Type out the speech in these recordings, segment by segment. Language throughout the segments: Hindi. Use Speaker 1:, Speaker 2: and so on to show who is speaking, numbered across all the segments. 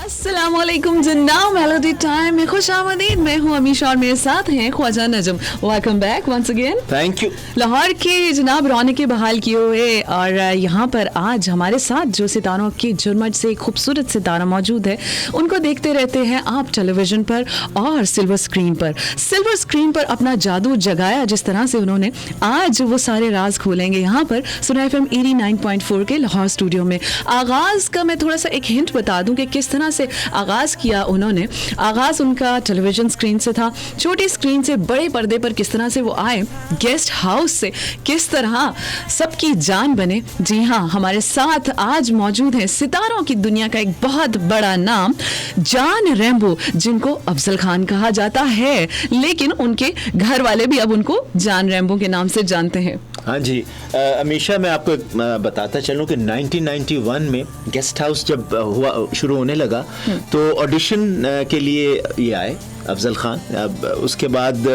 Speaker 1: अस्सलामुअलैकुम जन्ना मेलोडी टाइम में खुश आमदीद। मैं हूँ अमीशा और मेरे साथ हैं Khwaja Najam. Welcome back once again.
Speaker 2: Thank you.
Speaker 1: Lahore के जनाब रौनक बहाल किए हुए और यहाँ पर आज हमारे साथ जो सितारों की झुरमट से एक खूबसूरत सितारा मौजूद है, उनको देखते रहते हैं आप टेलीविजन पर और सिल्वर स्क्रीन पर। सिल्वर स्क्रीन पर अपना जादू जगाया जिस तरह से उन्होंने, आज वो सारे राज खोलेंगे यहाँ पर सुना FM 89.4 के लाहौर स्टूडियो में। आगाज़ का मैं थोड़ा सा एक हिंट बता दूं कि किस तरह से आगाज़ किया उन्होंने। आगाज़ उनका टेलीविजन स्क्रीन से था, छोटी स्क्रीन से बड़े पर्दे पर किस तरह से वो आए, गेस्ट हाउस से किस तरह सबकी जान बने। जी हाँ, हमारे साथ आज मौजूद हैं सितारों की दुनिया का एक बहुत बड़ा नाम जॉन रैम्बो, जिनको अफजल खान कहा जाता है, लेकिन उनके घर वाले भी अब उनको जॉन रैम्बो के नाम से जानते हैं।
Speaker 2: हाँ जी, अमीशा मैं आपको बताता चलूँ कि 1991 में गेस्ट हाउस जब हुआ शुरू होने लगा तो ऑडिशन के लिए ये आए अफजल खान। अब उसके बाद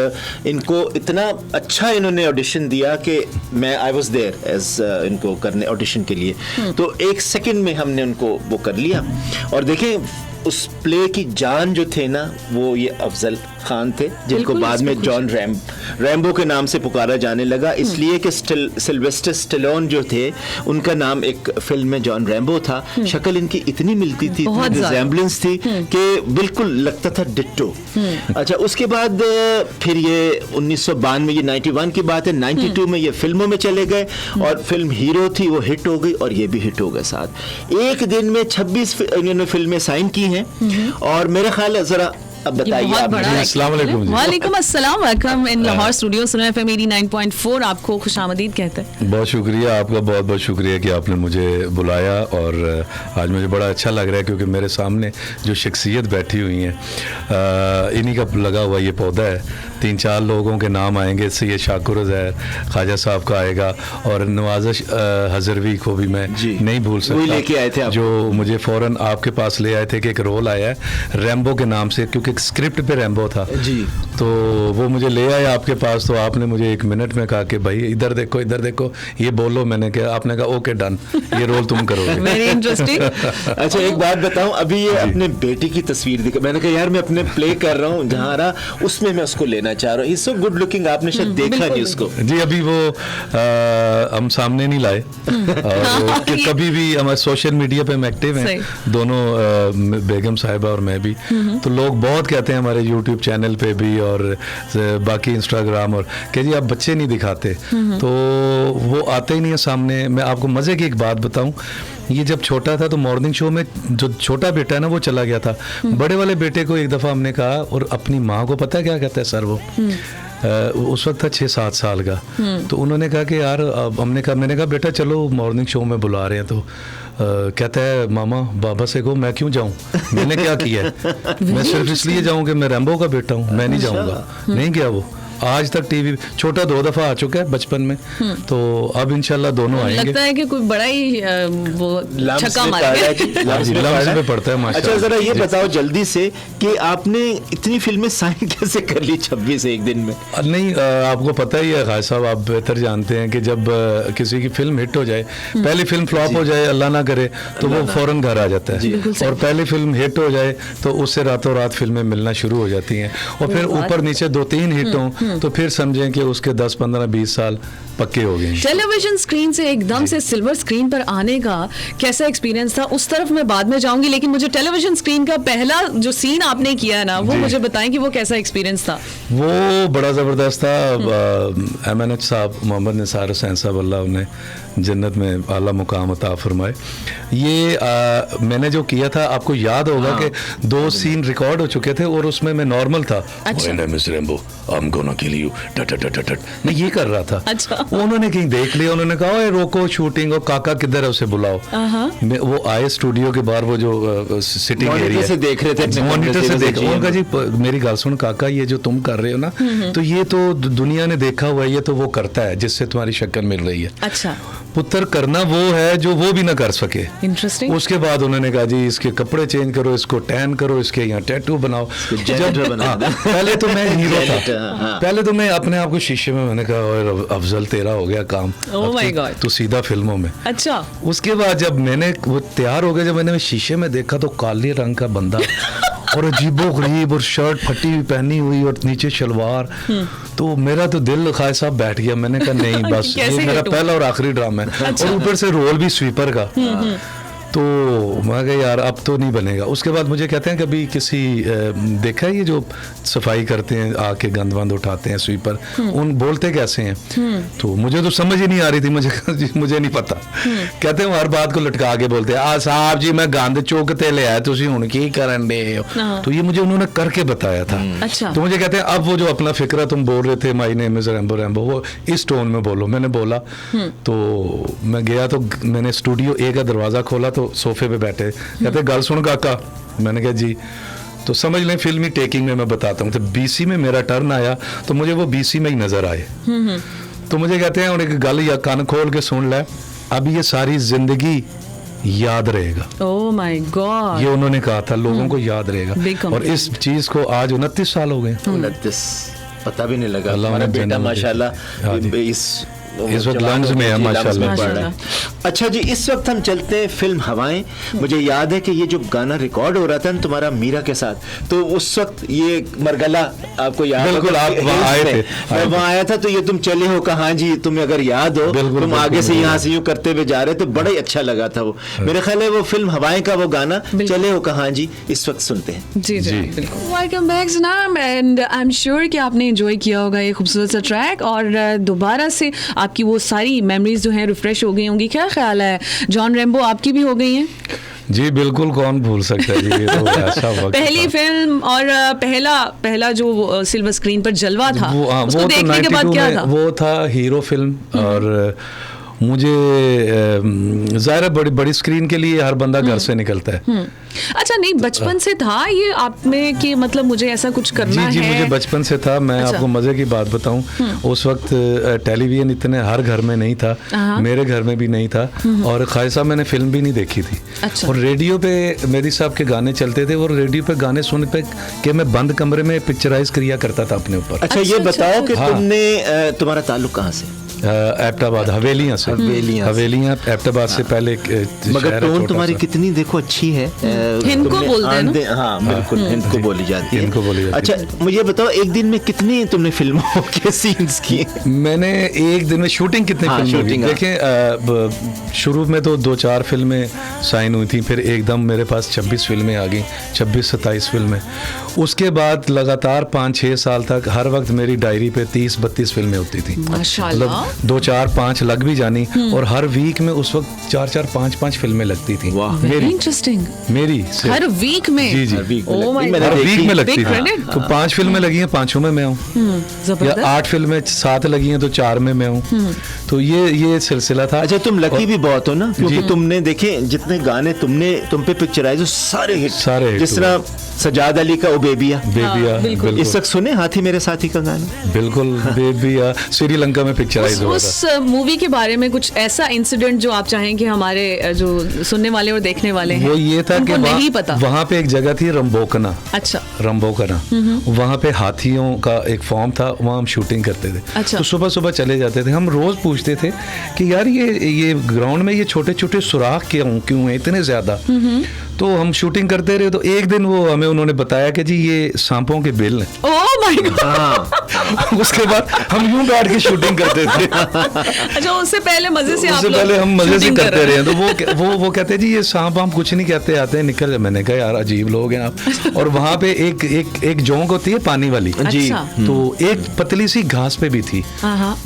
Speaker 2: इनको इतना अच्छा इन्होंने ऑडिशन दिया कि मैं आई वाज देयर एज इनको करने ऑडिशन के लिए। तो एक सेकंड में हमने उनको वो कर लिया और देखें उस प्ले की जान जो थे ना, वो ये अफजल खान थे, जिनको बाद में जॉन रैम्बो के नाम से पुकारा जाने लगा, इसलिए कि सिल्वेस्टर स्टेलोन जो थे उनका नाम एक फिल्म में जॉन रैम्बो था। शक्ल इनकी इतनी मिलती थी, इतनी रिजेम्बलेंस थी कि बिल्कुल लगता था डिट्टो। अच्छा, उसके बाद फिर ये 1992 ये 91 की बात है, 92 में ये फिल्मों में चले गए और फिल्म हीरो थी, वो हिट हो गई और ये भी हिट हो गए साथ। एक दिन में 26 इन्होंने फिल्में साइन की हैं और मेरा ख्याल है, जरा अब बताइए आप।
Speaker 1: अस्सलाम वालेकुम। वालेकुम अस्सलाम, वेलकम इन लाहौर स्टूडियो सुना FM 89.4। आपको खुशामदीद कहते हैं।
Speaker 3: बहुत शुक्रिया आपका, बहुत बहुत शुक्रिया कि आपने मुझे बुलाया और आज मुझे बड़ा अच्छा लग रहा है क्योंकि मेरे सामने जो शख्सियत बैठी हुई हैं, इन्हीं का लगा हुआ ये पौधा है। 3-4 लोगों के नाम आएंगे, सैयद शाकुर ज़ैर ख्वाजा साहब का आएगा और नवाज़िश हज़रवी को भी मैं नहीं भूल सकता,
Speaker 2: लेके आए थे आप,
Speaker 3: जो मुझे फ़ौरन आपके पास ले आए थे कि एक रोल आया है रैम्बो के नाम से, क्योंकि स्क्रिप्ट पे रैम्बो था
Speaker 2: जी।
Speaker 3: तो वो मुझे ले आए आपके पास। तो आपने मुझे 1 मिनट में कहा कि भाई इधर देखो इधर देखो, ये बोलो। मैंने कहा, आपने कहा ओके डन, ये रोल तुम करोगे।
Speaker 1: Very interesting.
Speaker 2: अच्छा, एक बात बताऊं, अभी ये अपने बेटी की तस्वीर दिखा, मैंने कहा यार मैं अपने प्ले कर रहा हूँ जहाँ रहा उसमें मैं उसको लेना चाह रहा हूँ। सो गुड लुकिंग, आपने शायद देखा नहीं उसको।
Speaker 3: जी, अभी वो हम सामने नहीं लाए और कभी भी हमारे सोशल मीडिया पे हम एक्टिव हैं दोनों, बेगम साहिबा और मैं भी। तो लोग बहुत कहते हैं हमारे यूट्यूब चैनल पे भी और बाकी इंस्टाग्राम और कि जी आप बच्चे नहीं दिखाते, तो वो आते ही नहीं है सामने। मैं आपको मज़े की एक बात बताऊं, ये जब छोटा था तो मॉर्निंग शो में जो छोटा बेटा है ना वो चला गया था। बड़े वाले बेटे को एक दफ़ा हमने कहा, और अपनी माँ को पता है क्या कहता है सर वो, उस वक्त था 6-7 साल का। तो उन्होंने कहा कि यार मैंने कहा बेटा चलो मॉर्निंग शो में बुला रहे हैं। तो कहता है मामा बाबा से को मैं क्यों जाऊं, मैंने क्या किया है, मैं सिर्फ इसलिए जाऊं कि मैं रैम्बो का बेटा हूं, मैं नहीं जाऊंगा। नहीं गया वो, आज तक टीवी छोटा 2 दफा आ चुका है बचपन में, तो अब इंशाल्लाह दोनों आएंगे।
Speaker 1: लगता है कि कोई बड़ा ही वो छक्का मारेगा,
Speaker 3: लम्स पे पड़ता है माशाल्लाह।
Speaker 2: अच्छा, जरा ये बताओ जल्दी से कि आपने इतनी फिल्में साइन कैसे कर ली 26 एक दिन में?
Speaker 3: नहीं, आपको पता ही है खास साहब, आप बेहतर जानते हैं कि जब किसी की फिल्म हिट हो जाए, पहली फिल्म फ्लॉप हो जाए, अल्लाह ना करे, तो वो फौरन घर आ जाता है, और पहली फिल्म हिट हो जाए तो उससे रातों रात फिल्में मिलना शुरू हो जाती हैं, और फिर ऊपर नीचे 2-3 हिट हों तो फिर समझें कि उसके 10, 15, 20 साल पक्के हो गए।
Speaker 1: टेलीविजन स्क्रीन से एकदम से सिल्वर स्क्रीन पर आने का कैसा एक्सपीरियंस था, उस तरफ मैं बाद में जाऊंगी, लेकिन मुझे टेलीविजन स्क्रीन का पहला जो सीन आपने किया है ना, वो मुझे बताएं कि वो कैसा एक्सपीरियंस था।
Speaker 3: वो बड़ा ज़बरदस्त था। MNH साहब, मोहम्मद निसार हुसैन साहब, अल्लाह उन्हें जन्नत में आला मुकाम अता फरमाए। ये मैंने जो किया था, आपको याद होगा कि 2 सीन रिकॉर्ड हो चुके थे और उसमें मैं नॉर्मल था। मैं ये कर रहा था।
Speaker 1: अच्छा।
Speaker 3: उन्होंने कहीं देख लिया, उन्होंने कहा ओए रोको शूटिंग, और काका किधर है उसे बुलाओ। वो आए स्टूडियो के बाहर, वो जो सिटिंग एरिया
Speaker 2: से देख रहे थे,
Speaker 3: मॉनिटर से देख, उनका जी मेरी गाल सुन काका, ये जो तुम कर रहे हो ना, तो ये तो दुनिया ने देखा हुआ है, ये तो वो करता है जिससे तुम्हारी शक्ल मिल रही है।
Speaker 1: अच्छा।
Speaker 3: पुत्र करना वो है जो वो भी ना कर सके।
Speaker 1: इंटरेस्टिंग।
Speaker 3: उसके बाद उन्होंने कहा जी इसके कपड़े चेंज करो, इसको टैन करो, इसके यहाँ टैटू बनाओ। पहले तो मैं हीरो था, पहले तो मैं अपने आप को शीशे में, मैंने कहा और अफजल तेरा हो गया काम,
Speaker 1: ओह माय गॉड,
Speaker 3: तो सीधा फिल्मों में।
Speaker 1: अच्छा।
Speaker 3: उसके बाद जब मैंने वो तैयार हो गया, जब मैंने शीशे में देखा तो काले रंग का बंदा और अजीबोगरीब और शर्ट फटी हुई पहनी हुई और नीचे शलवार, तो मेरा तो दिल खाए साहब बैठ गया। मैंने कहा नहीं बस ये मेरा पहला और आखिरी ड्रामा है।
Speaker 1: अच्छा।
Speaker 3: और ऊपर से रोल भी स्वीपर का, तो मैं कहा यार अब तो नहीं बनेगा। उसके बाद मुझे कहते हैं कभी किसी देखा है ये जो सफाई करते हैं आके गंद वंद उठाते हैं स्वीपर, उन बोलते कैसे हैं? तो मुझे तो समझ ही नहीं आ रही थी, मुझे नहीं पता। कहते हैं हर बात को लटका के बोलते हैं आ साहब जी मैं गंद चुकते ले आया तुसी हुण की करन दे हो। तो ये मुझे उन्होंने करके बताया था।
Speaker 1: अच्छा।
Speaker 3: तो मुझे कहते हैं अब वो जो अपना फिक्रा तुम बोल रहे थे my name is Rambo Rambo, वो इस टोन में बोलो। मैंने बोला, तो मैं गया तो मैंने स्टूडियो ए का दरवाजा खोला तो सोफे पे बैठे, कहते गल सुन काका। मैंने कहा जी। तो समझ लें फिल्मी टेकिंग में मैं बताता हूँ, तो बीसी में मेरा टर्न आया तो मुझे वो बीसी में ही नजर आए। तो मुझे कहते हैं उन्हें गल या कान खोल के सुन ले, अब ये सारी जिंदगी याद रहेगा।
Speaker 1: ओह माय गॉड,
Speaker 3: ये उन्होंने कहा था लोगों को याद रहेगा। और इस चीज को आज 29 साल हो गए।
Speaker 2: 29 पता भी नहीं लगा।
Speaker 3: अल्लाह
Speaker 2: हमारा
Speaker 3: ने
Speaker 2: बेटा
Speaker 3: जन्म
Speaker 2: माशाल्लाह
Speaker 3: इस वक्त लंग्स में है माशाल्लाह।
Speaker 2: पढ़ रहा है। अच्छा जी, इस वक्त हम चलते हैं फिल्म हवाएं। मुझे याद है कि ये जो गाना रिकॉर्ड हो रहा था ना तुम्हारा मीरा के साथ, तो उस वक्त ये मरगला आपको याद है?
Speaker 3: बिल्कुल, आप वहाँ आए थे।
Speaker 2: मैं वहाँ आया था, तो ये तुम चले हो कहाँ जी, तुम्हें अगर याद हो तुम आगे से यहाँ से यूँ करते हुए जा रहे, तो बड़ा ही अच्छा लगा था वो। मेरे ख्याल है वो फिल्म हवाएं का वो गाना चले हो कहाँ जी इस वक्त सुनते हैं।
Speaker 1: जी जी बिल्कुल। वेलकम बैक जनाब, एंड आई एम श्योर कि आपने एंजॉय किया होगा ये खूबसूरत सा ट्रैक, और दोबारा से आपकी वो सारी मेमोरीज जो हैं रिफ्रेश हो गई होंगी। क्या ख्याल है जॉन रैम्बो, आपकी भी हो गई हैं?
Speaker 3: जी बिल्कुल, कौन भूल सकता है जी, ये तो ऐसा वक्त
Speaker 1: पहली फिल्म और पहला जो सिल्वर स्क्रीन पर जलवा था, उसको
Speaker 3: वो
Speaker 1: देखने
Speaker 3: तो
Speaker 1: के बाद क्या था?
Speaker 3: वो था हीरो फिल्म। और मुझे ज़ाहिर है बड़ी स्क्रीन के लिए हर बंदा घर से निकलता है।
Speaker 1: अच्छा, नहीं बचपन से था ये आप में कि मतलब मुझे ऐसा कुछ करना
Speaker 3: जी,
Speaker 1: है?
Speaker 3: मुझे बचपन से था। मैं आपको मजे की बात बताऊं, उस वक्त टेलीविजन इतने हर घर में नहीं था, मेरे घर में भी नहीं था, और ख्वाहिशा मैंने फिल्म भी नहीं देखी थी।
Speaker 1: अच्छा।
Speaker 3: और रेडियो पे मेरी साहब के गाने चलते थे, और रेडियो पे गाने सुन पे कि मैं बंद कमरे में पिक्चराइज किया करता था अपने ऊपर।
Speaker 2: अच्छा, ये बताओ कि तुमने तुम्हारा ताल्लुक कहाँ से?
Speaker 3: एबटाबाद, हवेलियाँ से। हवेलियाँ एबटाबाद से पहले।
Speaker 2: मगर टोन तुम्हारी कितनी देखो अच्छी है।
Speaker 1: हिंद को बोलते हैं ना?
Speaker 2: हाँ बिल्कुल, हिंद को बोली जाती है।
Speaker 3: हिंद को बोली जाती है।
Speaker 2: अच्छा, मुझे बताओ एक दिन में कितनी तुमने फिल्मों के सीन्स किए? मैंने
Speaker 3: एक दिन में शूटिंग कितनी फिल्मों की देखें, शुरू में तो 2-4 फिल्में साइन हुई थी, फिर एकदम मेरे पास 26 फिल्में आ गई, 26-27 फिल्में। उसके बाद लगातार 5-6 साल तक हर वक्त मेरी डायरी पे 30-32 फिल्में होती थी।
Speaker 1: माशाल्लाह।
Speaker 3: 2-4-5 लग भी जानी, और हर वीक में उस वक्त 4-4, 5-5 फिल्में लगती थी।
Speaker 1: Very interesting.
Speaker 3: मेरी
Speaker 1: हर वीक में?
Speaker 3: जी जी,
Speaker 1: हर वीक
Speaker 3: में लगती थी। तो 5 फिल्में लगी हैं, 5 में मैं हूँ, या 8 फिल्में 7 लगी हैं तो 4 में मैं हूँ। तो ये सिलसिला था।
Speaker 2: अच्छा, तुम लकी भी बहुत हो ना, क्योंकि तुमने देखे जितने गाने तुम पे पिक्चराइज सारे हिट। जिस तरह सजाद अली का ओ बेबिया,
Speaker 3: बिल्कुल।
Speaker 2: इस वक्त सुने हाथी मेरे साथी का गाना?
Speaker 3: बिल्कुल, बेबिया श्रीलंका में पिक्चराइज हुआ था।
Speaker 1: उस मूवी के बारे में कुछ ऐसा इंसिडेंट जो आप चाहें कि हमारे जो सुनने वाले और देखने वाले हैं
Speaker 3: वो ये था कि
Speaker 1: नहीं पता।
Speaker 3: वहाँ पे एक जगह थी रंबोकना।
Speaker 1: अच्छा।
Speaker 3: रंबोकना, वहाँ पे हाथियों का एक फॉर्म था, वहाँ हम शूटिंग करते थे।
Speaker 1: अच्छा।
Speaker 3: तो सुबह सुबह चले जाते थे। हम रोज पूछते थे कि यार ये ग्राउंड में ये छोटे छोटे सुराख क्यों है इतने ज्यादा? तो हम शूटिंग करते रहे, तो एक दिन वो हमें उन्होंने बताया कि जी ये सांपों के बिल हैं।
Speaker 1: ओह माय गॉड।
Speaker 3: उसके बाद हम यूं बैठ के शूटिंग करते थे।
Speaker 1: अच्छा, उससे पहले मजे से
Speaker 3: उससे पहले हम मजे से करते रहे। तो वो कहते जी ये सांप हम कुछ नहीं कहते, आते हैं निकल। मैंने कहा यार अजीब लोग हैं आप। और वहाँ पे एक जोंक होती है पानी वाली जी, तो एक पतली सी घास पे भी थी,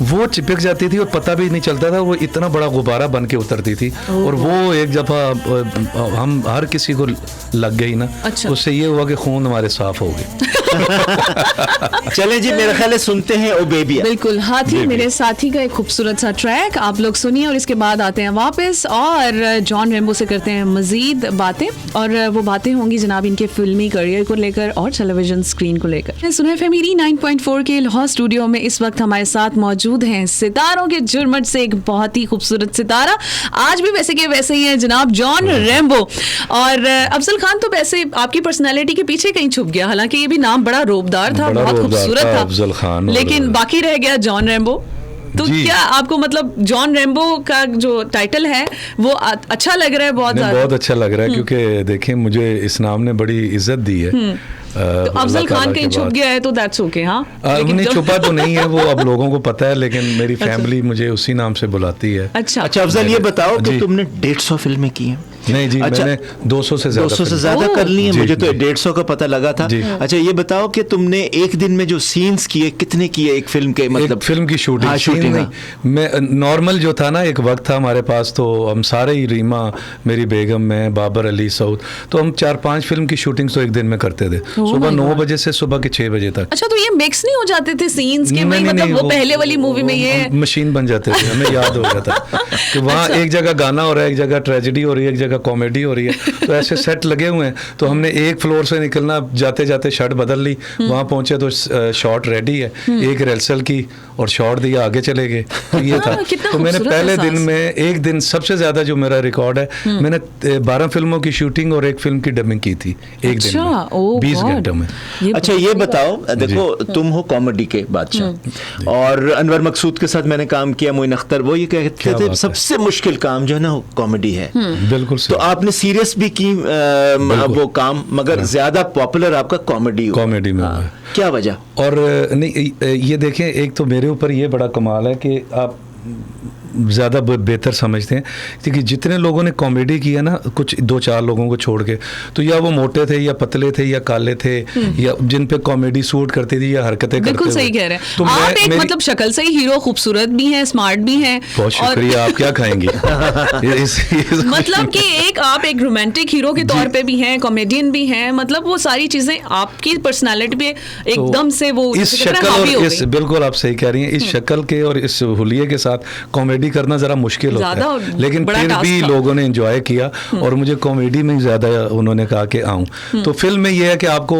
Speaker 3: वो चिपक जाती थी और पता भी नहीं चलता था, वो इतना बड़ा गुब्बारा बन के उतरती थी। और वो एक दफा हम हर किसी किसी को लग गई ना,
Speaker 1: अच्छा।
Speaker 3: उससे ये हुआ कि खून हमारे साफ हो गए।
Speaker 2: चले जी, मेरा ख्याल है सुनते हैं ओ बेबी।
Speaker 1: बिल्कुल, हाथी मेरे साथी का एक खूबसूरत सा ट्रैक आप लोग सुनिए और इसके बाद आते हैं वापस और जॉन रेम्बो से करते हैं मजीद बातें, और वो बातें होंगी जनाब इनके फिल्मी करियर को लेकर और टेलीविजन स्क्रीन को लेकर। सुना FM 89.4 के लाहौर स्टूडियो में इस वक्त हमारे साथ मौजूद हैं सितारों के झुरमुट से एक बहुत ही खूबसूरत सितारा, आज भी वैसे के वैसे ही है जनाब जॉन रेम्बो। और अफजल खान तो वैसे आपकी पर्सनैलिटी के पीछे कहीं छुप गया, हालांकि ये भी नाम बड़ा रोबदार था, बहुत खूबसूरत था
Speaker 3: अफजल खान,
Speaker 1: लेकिन बाकी रह गया जॉन रेम्बो। तो क्या आपको मतलब जॉन रेम्बो का जो टाइटल है वो अच्छा लग रहा है? बहुत
Speaker 3: अच्छा लग रहा है, क्योंकि देखें मुझे इस नाम ने बड़ी इज्जत दी है।
Speaker 1: तो अफजल खान कहीं छुप गया है तो दैट्स ओके। हाँ,
Speaker 3: नहीं छुपा तो नहीं है, वो अब लोगों को पता है, लेकिन मेरी फैमिली मुझे उसी नाम से बुलाती है।
Speaker 1: अच्छा
Speaker 2: अफजल, ये बताओ कि तुमने 150 फिल्में की हैं?
Speaker 3: नहीं जी,
Speaker 2: अच्छा,
Speaker 3: मैंने 200 से
Speaker 2: ज्यादा कर ली है। मुझे तो 150 का पता लगा था। अच्छा, ये बताओ कि तुमने एक दिन में जो सीन्स किए कितने किए एक फिल्म के? मतलब
Speaker 3: फिल्म की शूटिंग?
Speaker 2: हाँ, शूटिंग
Speaker 3: नहीं, मैं नॉर्मल जो था ना, एक वक्त था हमारे पास, तो हम सारे ही, रीमा मेरी बेगम, मैं, बाबर अली सऊद, तो हम 4-5 फिल्म की शूटिंग तो एक दिन में करते थे, सुबह 9 बजे से सुबह के 6 बजे तक।
Speaker 1: अच्छा, तो ये मिक्स नहीं हो जाते थे सीन्स के? मतलब वो पहले वाली मूवी में ये
Speaker 3: मशीन बन जाते थे, हमें याद हो जाता कि वहाँ एक जगह गाना हो रहा है, एक जगह ट्रेजेडी हो रही है, एक जगह कॉमेडी हो रही है, तो ऐसे सेट लगे हुए हैं। तो हमने एक फ्लोर से निकलना, जाते जाते शर्ट बदल ली, वहाँ पहुंचे तो शॉट रेडी है, एक रेलसल की और शॉट दिया, आगे चले गए। तो ये था। तो मैंने पहले दिन में, एक दिन सबसे ज्यादा जो मेरा रिकॉर्ड है, मैंने 12 फिल्मों की शूटिंग और एक फिल्म की डबिंग की थी एक दिन में, 20 घंटों में।
Speaker 2: अच्छा, ये बताओ, देखो तुम हो कॉमेडी के बादशाह, और अनवर मकसूद के साथ मैंने काम किया, मोइन अख्तर, वो ये कहते थे सबसे मुश्किल काम जो है ना कॉमेडी है।
Speaker 3: बिल्कुल।
Speaker 2: तो आपने सीरियस भी की वो काम, मगर ज्यादा पॉपुलर आपका कॉमेडी में। क्या वजह?
Speaker 3: और नहीं, ये देखें, एक तो मेरे ऊपर ये बड़ा कमाल है कि आप ज़्यादा बेहतर समझते हैं, क्योंकि जितने लोगों ने कॉमेडी किया ना, कुछ 2-4 लोगों को छोड़ के, तो या वो मोटे थे या पतले थे या काले थे, या जिन पे कॉमेडी सूट करती थी या हरकतें करते।
Speaker 1: बिल्कुल सही कह रहे हैं। तो आप एक मतलब शक्ल से ही हीरो, खूबसूरत भी हैं, स्मार्ट भी हैं।
Speaker 3: बहुत शुक्रिया। आप क्या खाएंगी?
Speaker 1: मतलब कि आप एक रोमांटिक हीरो के तौर पे भी हैं, कॉमेडियन भी हैं, मतलब वो सारी चीजें आपकी पर्सनालिटी पे एकदम से वो
Speaker 3: इस शक्ल और इस, बिल्कुल आप सही कह रही हैं, इस शक्ल के और इस हुलिये के साथ कॉमेडी करना जरा मुश्किल होता है, लेकिन फिर भी लोगों ने एंजॉय किया और मुझे कॉमेडी में ज्यादा उन्होंने कहा कि आऊं। तो फिल्म में ये है कि आपको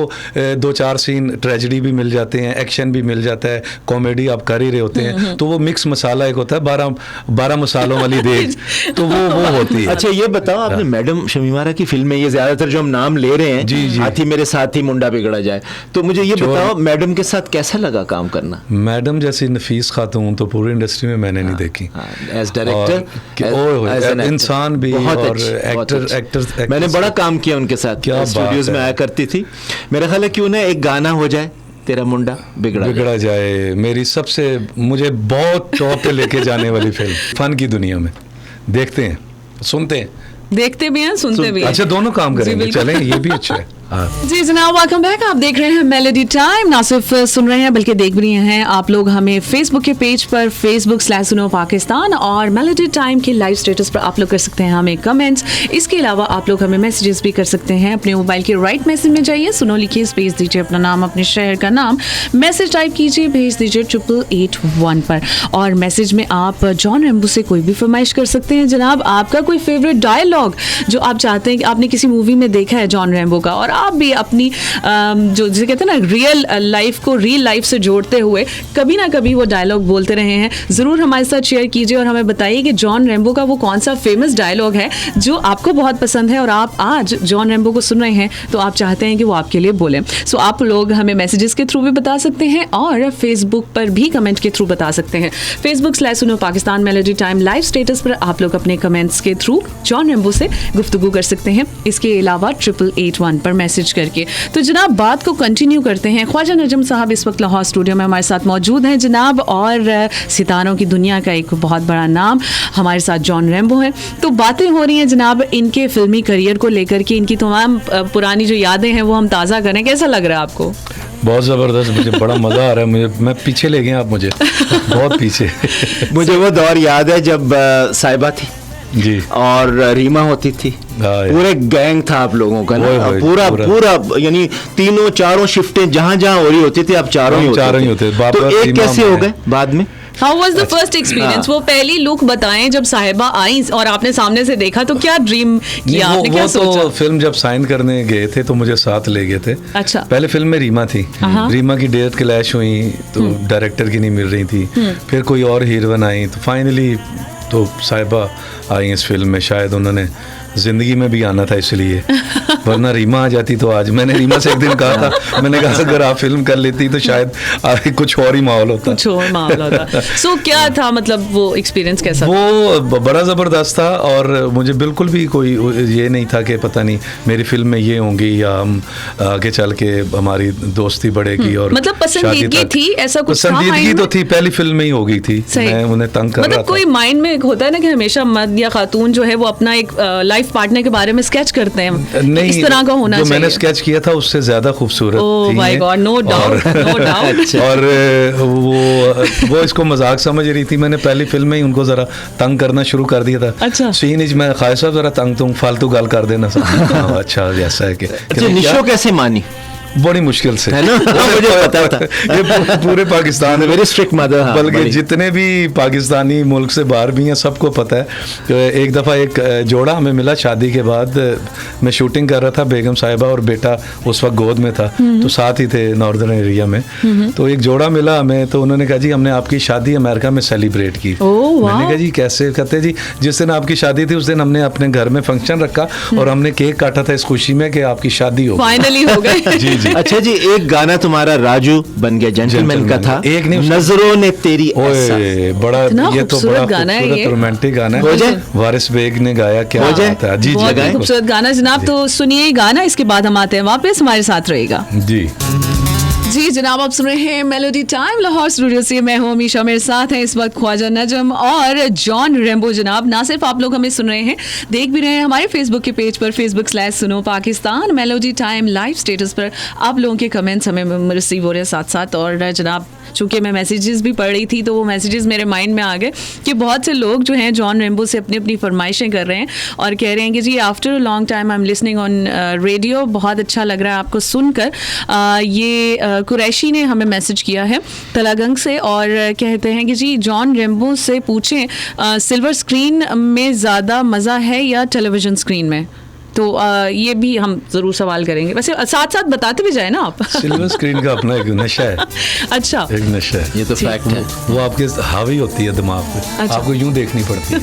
Speaker 3: 2-4 सीन ट्रेजेडी भी मिल जाते हैं, एक्शन भी मिल जाता है, कॉमेडी आप कर ही रहे होते हैं, तो वो मिक्स मसाला एक होता है, 12 मसालों वाली देग, तो वो होती है।
Speaker 2: अच्छा, ये बताओ, आपने मैडम शमीमारा की फिल्म में, ये ज्यादातर जो हम नाम ले रहे हैं, जी, हाथी मेरे साथ ही मुंडा बिगड़ा जाए, तो मुझे ये बताओ मैडम के साथ कैसा लगा काम करना?
Speaker 3: मैडम जैसी नफीस खातून तो पूरी इंडस्ट्री में मैंने नहीं देखी।
Speaker 2: एज डायरेक्टर,
Speaker 3: इंसान भी, और एक्टर
Speaker 2: मैंने बड़ा काम किया उनके साथ, स्टूडियोज में आया करती थी। मेरा ख्याल है क्यों ना एक गाना हो जाए, तेरा मुंडा बिगड़ा जाए,
Speaker 3: मेरी सबसे मुझे बहुत टॉप पे लेके जाने वाली फिल्म फन की दुनिया में। देखते हैं, सुनते हैं,
Speaker 1: देखते भी हैं, सुनते भी हैं।
Speaker 3: अच्छा, दोनों काम करेंगे, चलें, ये भी अच्छा है।
Speaker 1: जी जनाब, वेलकम बैक। आप देख रहे हैं मेलोडी टाइम। ना सिर्फ सुन रहे हैं बल्कि देख भी रहे हैं आप लोग हमें फेसबुक के पेज पर, Facebook/सुनो पाकिस्तान, और मेलोडी टाइम के लाइव स्टेटस पर आप लोग कर सकते हैं हमें कमेंट्स। इसके अलावा आप लोग हमें मैसेजेस भी कर सकते हैं। अपने मोबाइल के राइट मैसेज में जाइए, सुनो लिखिए, स्पेस दीजिए अपना नाम, अपने शहर का नाम, मैसेज टाइप कीजिए, भेज दीजिए 8881 पर। और मैसेज में आप जॉन रेम्बो से कोई भी फरमाइश कर सकते हैं जनाब। आपका कोई फेवरेट डायलॉग जो आप चाहते हैं कि आपने किसी मूवी में देखा है जॉन रेम्बो का, और आप भी अपनी जो जिसे कहते हैं ना रियल लाइफ को रियल लाइफ से जोड़ते हुए कभी ना कभी वो डायलॉग बोलते रहे हैं, ज़रूर हमारे साथ शेयर कीजिए और हमें बताइए कि जॉन रेम्बो का वो कौन सा फेमस डायलॉग है जो आपको बहुत पसंद है और आप आज जॉन रेम्बो को सुन रहे हैं तो आप चाहते हैं कि वो आपके लिए बोले। सो आप लोग हमें मैसेजेस के थ्रू भी बता सकते हैं और फेसबुक पर भी कमेंट के थ्रू बता सकते हैं। Facebook/सुनो Pakistan melody time live status पर आप लोग अपने कमेंट्स के थ्रू जॉन रेम्बो से गुफ्तगू कर सकते हैं। इसके अलावा 8881 पर मैसेज करके। तो जनाब, बात को कंटिन्यू करते हैं। ख्वाजा नजम साहब इस वक्त लाहौर स्टूडियो में हमारे साथ मौजूद हैं जनाब, और सितारों की दुनिया का एक बहुत बड़ा नाम हमारे साथ जॉन रेम्बो है। तो बातें हो रही हैं जनाब इनके फिल्मी करियर को लेकर के, इनकी तमाम पुरानी जो यादें हैं वो हम ताज़ा करें। कैसा लग रहा है आपको?
Speaker 3: बहुत ज़बरदस्त, मुझे बड़ा मज़ा आ रहा है। मुझे, मैं पीछे ले गए आप मुझे बहुत पीछे।
Speaker 2: मुझे वो दौर याद है जब साहिबा थी,
Speaker 3: जी।
Speaker 2: और रीमा होती थी,
Speaker 3: हाँ,
Speaker 2: पूरे गैंग था आप लोगों का ना,
Speaker 3: ओए,
Speaker 2: पूरा यानी तीनों चारों शिफ्टें जहां जहां हो रही होती थी, आप चारों ही होते थे। तो एक कैसे हो गए बाद में?
Speaker 1: How was the first experience? वो पहली लुक बताएं जब साहिबा आई और आपने सामने से देखा, तो क्या ड्रीम किया आपने, क्या सोचा?
Speaker 3: तो फिल्म जब साइन करने गए थे तो मुझे साथ ले गए थे।
Speaker 1: अच्छा।
Speaker 3: पहले फिल्म में रीमा थी, रीमा की डेट क्लैश हुई तो डायरेक्टर की नहीं मिल रही थी, फिर कोई और हीरोइन आई, तो फाइनली तो साहिबा आई इस फिल्म में। शायद उन्होंने जिंदगी में भी आना था इसलिए, वरना रीमा आ जाती तो आज। मैंने रीमा से एक दिन कहा था, मैंने कहा अगर आप फिल्म कर लेती तो शायद आगे कुछ और ही माहौल होता,
Speaker 1: कुछ और माहौल होता। सो क्या था, मतलब वो एक्सपीरियंस कैसा?
Speaker 3: वो बड़ा ज़बरदस्त था और मुझे बिल्कुल भी कोई ये नहीं था कि पता नहीं मेरी फिल्म में ये होंगी या हम आगे चल के हमारी दोस्ती बढ़ेगी। और
Speaker 1: मतलब पसंदीदगी थी, ऐसा कुछ था?
Speaker 3: पसंदीदगी तो थी, पहली फिल्म में ही हो गई थी। मैं उन्हें तंग कर रहा था।
Speaker 1: मतलब कोई माइंड में होता है ना कि हमेशा मर्द या खातून जो है वो अपना एक लाइफ पार्टनर के बारे में स्केच करते हैं,
Speaker 3: नहीं,
Speaker 1: इस तरह का होना चाहिए।
Speaker 3: मैंने स्केच किया था उससे ज्यादा खूबसूरत
Speaker 1: oh my God, no doubt, no doubt.
Speaker 3: और वो इसको मजाक समझ रही थी। मैंने पहली फिल्म में ही उनको जरा तंग करना शुरू कर दिया था।
Speaker 1: अच्छा।
Speaker 3: सीन इज मैं खाय साहब जरा तंग तुम फालतू गाल कर देना सब। अच्छा ऐसा है कि
Speaker 2: निशो कैसे मानी?
Speaker 3: बड़ी मुश्किल से,
Speaker 2: है ना? मुझे पता था।
Speaker 3: ये पूरे पाकिस्तान में,
Speaker 2: वेरी स्ट्रिक्ट मदर,
Speaker 3: बल्कि जितने भी पाकिस्तानी मुल्क से बाहर भी हैं सबको पता है। एक दफ़ा एक जोड़ा हमें मिला शादी के बाद, मैं शूटिंग कर रहा था, बेगम साहिबा और बेटा उस वक्त गोद में था, तो साथ ही थे नॉर्दर्न एरिया में। तो एक जोड़ा मिला हमें, तो उन्होंने कहा जी हमने आपकी शादी अमेरिका में सेलिब्रेट की। मैंने कहा जी कैसे? कहते जी जिस दिन आपकी शादी थी उस दिन हमने अपने घर में फंक्शन रखा और हमने केक काटा था इस खुशी में कि आपकी शादी हो,
Speaker 1: फाइनली हो गई।
Speaker 3: जी।
Speaker 2: अच्छा जी, एक गाना तुम्हारा राजू बन गया जेंटलमैन का था,
Speaker 3: एक नहीं,
Speaker 2: नजरों ने तेरी ऐसा।
Speaker 3: बड़ा ये तो बड़ा
Speaker 1: गाना है, ये
Speaker 3: रोमांटिक गाना है, वारिस बेग ने गाया। क्या बात है जी,
Speaker 1: बहुत खूबसूरत गाना जनाब। तो सुनिए गाना, इसके बाद हम आते हैं वापस, हमारे साथ रहेगा
Speaker 3: जी।
Speaker 1: जी जनाब, आप सुन रहे हैं मेलोडी टाइम लाहौर स्टूडियो से। मैं हूं अमीशा, मेरे साथ हैं इस वक्त ख्वाजा नजम और जॉन रेम्बो। जनाब ना सिर्फ आप लोग हमें सुन रहे हैं, देख भी रहे हैं हमारे फेसबुक के पेज पर, facebook/सुनो Pakistan, melody time live status पर आप लोगों के कमेंट्स हमें रिसीव हो रहे हैं साथ साथ। और जनाब चूँकि मैं मैसेजेस भी पढ़ रही थी तो वो मैसेजेस मेरे माइंड में आ गए कि बहुत से लोग जो हैं जॉन रेम्बो से अपनी अपनी फरमाइशें कर रहे हैं और कह रहे हैं कि जी after a long time I am listening on radio, बहुत अच्छा लग रहा है आपको सुनकर। ये कुरैशी ने हमें मैसेज किया है तलागंग से और कहते हैं कि जी जॉन रेम्बो से पूछें सिल्वर स्क्रीन में ज़्यादा मज़ा है या टेलीविज़न स्क्रीन में? तो ये भी हम ज़रूर सवाल करेंगे, वैसे साथ साथ बताते भी जाए ना आप। सिल्वर
Speaker 3: स्क्रीन का अपना एक नशा है।
Speaker 1: अच्छा,
Speaker 3: एक नशा है,
Speaker 2: ये तो फैक्ट है।
Speaker 3: वो आपके हावी होती है दिमाग पे। अच्छा। आपको यूं देखनी पड़ती है।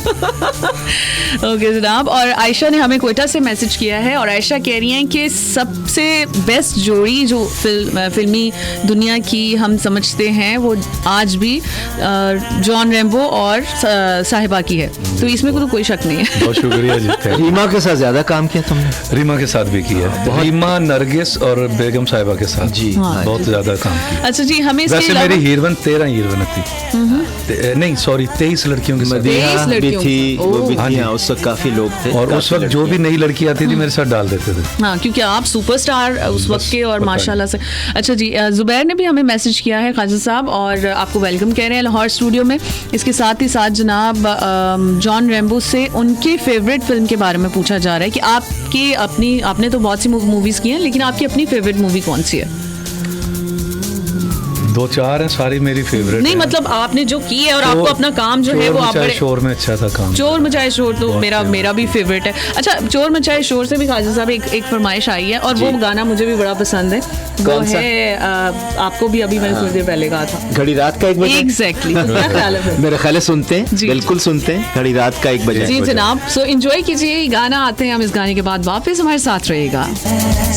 Speaker 1: ओके जनाब। और आयशा ने हमें क्वेटा से मैसेज किया है और आयशा कह रही हैं कि सबसे बेस्ट जोड़ी जो फिल्मी दुनिया की हम समझते हैं वो आज भी जॉन रेम्बो और साहिबा की है, तो इसमें तो कोई शक नहीं है।
Speaker 3: बहुत शुक्रिया जी।
Speaker 2: रीमा के साथ ज़्यादा काम किया तुमने?
Speaker 3: रीमा के साथ भी किया, रीमा, नरगिस और बेगम साहिबा के साथ
Speaker 2: जी
Speaker 3: बहुत ज्यादा काम किया।
Speaker 1: अच्छा जी, हमें
Speaker 3: वैसे मेरी हीरोइन 13 हीरोइन थी, नहीं सॉरी 23 लड़कियों के साथ
Speaker 2: भी थी, वो भी थी। उस वक्त काफी लोग थे
Speaker 3: और उस वक्त जो भी नई लड़की आती थी मेरे साथ डाल देते थे।
Speaker 1: हाँ, क्योंकि आप सुपरस्टार उस वक्त के और माशाल्लाह से। अच्छा जी, जुबैर ने भी हमें मैसेज किया है ख्वाजा साहब और आपको वेलकम कह रहे हैं लाहौर स्टूडियो में। इसके साथ ही साथ जनाब जॉन रेम्बो से उनके फेवरेट फिल्म के बारे में पूछा जा रहा है कि आपने तो बहुत सी मूवीज की हैं, लेकिन आपकी अपनी फेवरेट मूवी कौन सी है?
Speaker 3: 2-4 हैं, सारी मेरी फेवरेट
Speaker 1: नहीं मतलब आपने जो की है और आपको अपना काम जो है वो आप बड़े
Speaker 3: शोर में अच्छा था काम।
Speaker 1: चोर मचाए शोर तो मेरा भी फेवरेट है। अच्छा, चोर मचाए शोर से भी ख्वाजा साहब एक फरमाइश आई है और वो गाना मुझे भी बड़ा पसंद है। वो है आपको भी अभी मैंने थोड़ी देर पहले कहा था,
Speaker 2: घड़ी रात का 1 बजे।
Speaker 1: एग्जैक्टली,
Speaker 2: मेरे ख्याल सुनते हैं, बिल्कुल सुनते हैं, घड़ी रात का 1 बजे।
Speaker 1: जी जनाब, सो एंजॉय कीजिए गाना, आते हैं हम इस गाने के बाद वापस, हमारे साथ रहेगा।